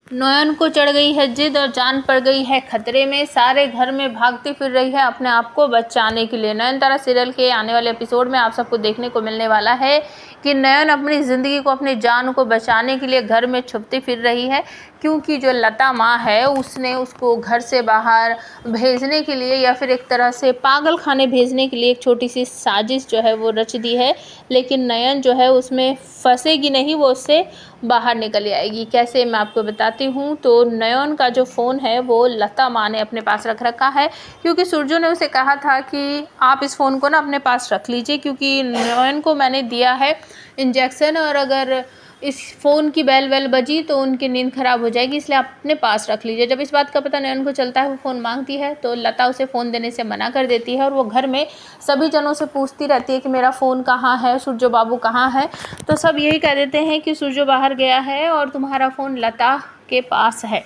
नयन को चढ़ गई है जिद और जान पड़ गई है खतरे में। सारे घर में भागती फिर रही है अपने आप को बचाने के लिए। नयनतारा सीरियल के आने वाले एपिसोड में आप सबको देखने को मिलने वाला है कि नयन अपनी ज़िंदगी को, अपनी जान को बचाने के लिए घर में छुपती फिर रही है, क्योंकि जो लता माँ है उसने उसको घर से बाहर भेजने के लिए या फिर एक तरह से पागल खाने भेजने के लिए एक छोटी सी साजिश जो है वो रच दी है। लेकिन नयन जो है उसमें फंसेगी नहीं, वो उससे बाहर निकल आएगी। कैसे, मैं आपको बताती हूँ। तो नयन का जो फ़ोन है वो लता माँ ने अपने पास रख रखा है, क्योंकि सूरजो ने उसे कहा था कि आप इस फ़ोन को ना अपने पास रख लीजिए, क्योंकि नयन को मैंने दिया है इंजेक्शन, और अगर इस फ़ोन की बेल वेल बजी तो उनकी नींद ख़राब हो जाएगी, इसलिए आप अपने पास रख लीजिए। जब इस बात का पता नयन को चलता है, वो फ़ोन मांगती है तो लता उसे फ़ोन देने से मना कर देती है, और वो घर में सभी जनों से पूछती रहती है कि मेरा फ़ोन कहाँ है, सूरजो बाबू कहाँ है। तो सब यही कह देते हैं कि सूरजो बाहर गया है और तुम्हारा फ़ोन लता के पास है।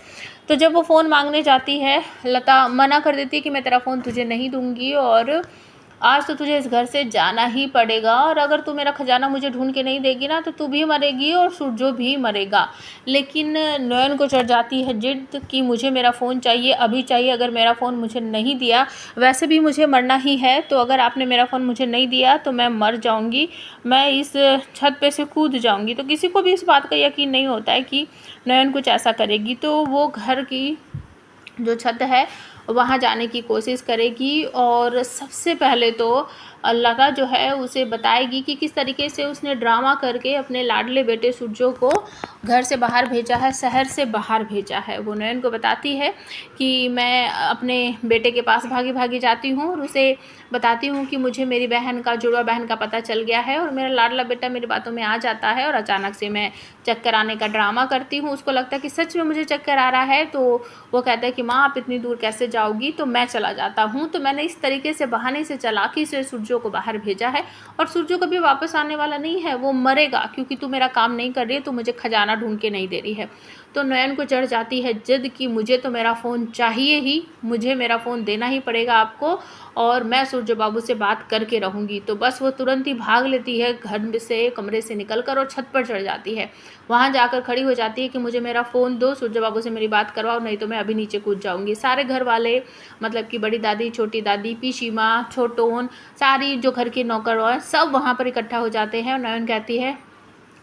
तो जब वो फ़ोन मांगने जाती है, लता मना कर देती है कि मैं तेरा फ़ोन तुझे नहीं दूँगी, और आज तो तुझे इस घर से जाना ही पड़ेगा, और अगर तू मेरा खजाना मुझे ढूंढ के नहीं देगी ना तो तू भी मरेगी और सूरजो भी मरेगा। लेकिन नयन को चढ़ जाती है जिद कि मुझे मेरा फ़ोन चाहिए, अभी चाहिए। अगर मेरा फ़ोन मुझे नहीं दिया, वैसे भी मुझे मरना ही है, तो अगर आपने मेरा फ़ोन मुझे नहीं दिया तो मैं मर जाऊंगी, मैं इस छत पे से कूद जाऊंगी। तो किसी को भी इस बात का यकीन नहीं होता है कि नयन कुछ ऐसा करेगी। तो वो घर की जो छत है वहाँ जाने की कोशिश करेगी, और सबसे पहले तो लता जो है उसे बताएगी कि किस तरीके से उसने ड्रामा करके अपने लाडले बेटे सूरजो को घर से बाहर भेजा है, शहर से बाहर भेजा है। वो नयन को बताती है कि मैं अपने बेटे के पास भागी भागी जाती हूँ और उसे बताती हूँ कि मुझे मेरी बहन का, जुड़वा बहन का पता चल गया है, और मेरा लाडला बेटा मेरी बातों में आ जाता है, और अचानक से मैं चक्कर आने का ड्रामा करती हूँ। उसको लगता है कि सच में मुझे चक्कर आ रहा है, तो वो कहता है कि माँ आप इतनी दूर कैसे जाओगी, तो मैं चला जाता हूँ। तो मैंने इस तरीके से, बहाने से, चालाकी से सूरजो को बाहर भेजा है, और सूरजो कभी वापस आने वाला नहीं है, वो मरेगा, क्योंकि तू मेरा काम नहीं कर रही है, तू मुझे खजाना ढूंढ के नहीं दे रही है। तो नयन को चढ़ जाती है जिद कि मुझे तो मेरा फ़ोन चाहिए ही, मुझे मेरा फ़ोन देना ही पड़ेगा आपको, और मैं सूरजो बाबू से बात करके रहूँगी। तो बस वो तुरंत ही भाग लेती है घर से, कमरे से निकलकर, और छत पर चढ़ जाती है। वहाँ जाकर खड़ी हो जाती है कि मुझे मेरा फ़ोन दो, सूरजो बाबू से मेरी बात करवाओ, नहीं तो मैं अभी नीचे कूद जाऊँगी। सारे घर वाले, मतलब कि बड़ी दादी, छोटी दादी, पीसी माँ, छोटोन, सारी जो घर की नौकर और सब वहाँ पर इकट्ठा हो जाते हैं, और नयन कहती है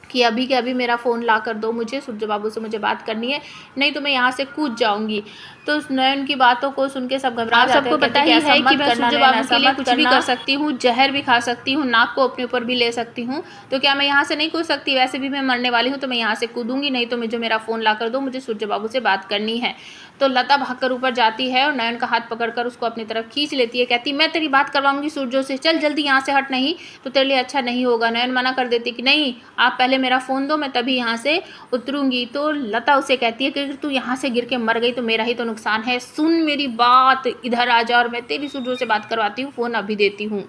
कि अभी के अभी मेरा फ़ोन ला कर दो मुझे, सूरजो बाबू से मुझे बात करनी है, नहीं तो मैं यहाँ से कूद जाऊँगी। तो नयन की बातों को सुन के सब घबरा जाते हैं। सबको पता ही है कि मैं सूरजो बाबू के लिए कुछ भी कर सकती हूँ, जहर भी खा सकती हूँ, नाक को अपने ऊपर भी ले सकती हूँ, तो क्या मैं यहाँ से नहीं कूद सकती? वैसे भी मैं मरने वाली हूँ, तो मैं यहाँ से कूदूँगी, नहीं तो मुझे मेरा फ़ोन ला कर दो, मुझे सूरजो बाबू से बात करनी है। तो लता भागकर ऊपर जाती है और नयन का हाथ पकड़कर उसको अपनी तरफ खींच लेती है, कहती मैं तेरी बात करवाऊंगी सूरजो से, चल जल्दी यहाँ से हट, नहीं तो तेरे लिए अच्छा नहीं होगा। नयन मना कर देती कि नहीं, आप पहले मेरा फ़ोन दो, मैं तभी यहाँ से उतरूँगी। तो लता उसे कहती है कि अगर तू यहाँ से गिर के मर गई तो मेरा ही तो नुकसान है, सुन मेरी बात, इधर आ जा और मैं तेरी सूरजो से बात करवाती हूँ, फ़ोन अभी देती हूँ।